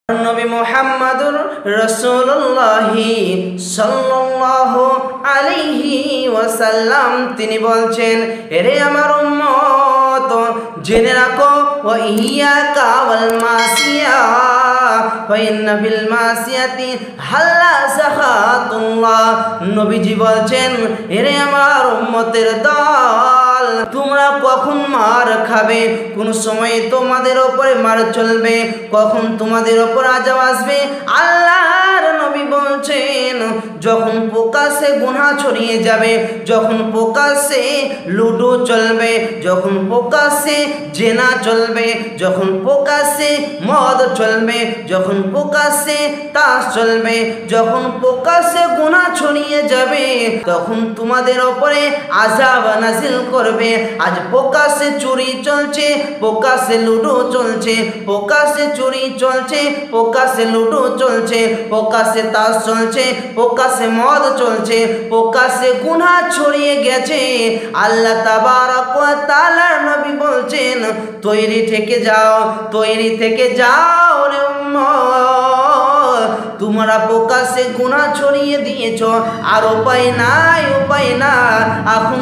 নবী মুহাম্মদুর রাসূলুল্লাহি সাল্লাল্লাহু আলাইহি ওয়াসাল্লাম তিনি বলছেন, এরে আমার উম্মত জেনে রাখো ওয়া ইয়াকা ওয়াল মাসিয়া ফা ইন্না বিল মাসিয়াতি হাল্লা সাখাতুল্লাহ। নবীজি বলছেন, এরে আমার উম্মতের দল, তোমরা কখন মার খাবে? কোন সময় তোমাদের উপরে মার চলবে, কখন তোমাদের উপর আযাব আসবে। আল্লাহর নবী বলছেন, যখন প্রকাশ্যে গুনাহ ছড়িয়ে যাবে, যখন প্রকাশ্যে লুডো চলবে, যখন প্রকাশ্যে জেনা চলবে, যখন প্রকাশ্যে মদ চলবে, যখন প্রকাশ্যে তাস চলবে, যখন প্রকাশ্যে গুনাহ ছড়িয়ে যাবে, তখন তোমাদের উপরে আযাব নাযিল করবে। আজ প্রকাশ্যে চুরি চলছে, প্রকাশ্যে লুডো চলছে, প্রকাশ্যে চুরি চলছে, প্রকাশ্যে লুডো চলছে, প্রকাশ্যে তাস চলছে, প্রকাশ্যে মদ চলছে, প্রকাশ্যে গুনাহ ছড়িয়ে গেছে। আল্লাহ তাবারক ওয়া তাআলার নবী বলছেন, তৈরি থেকে যাও, তৈরি থেকে যাও রে উম্মত, তোমরা প্রকাশ্যে গুনাহ ছড়িয়ে দিয়েছ, আর উপায় নাই, উপায় না। এখন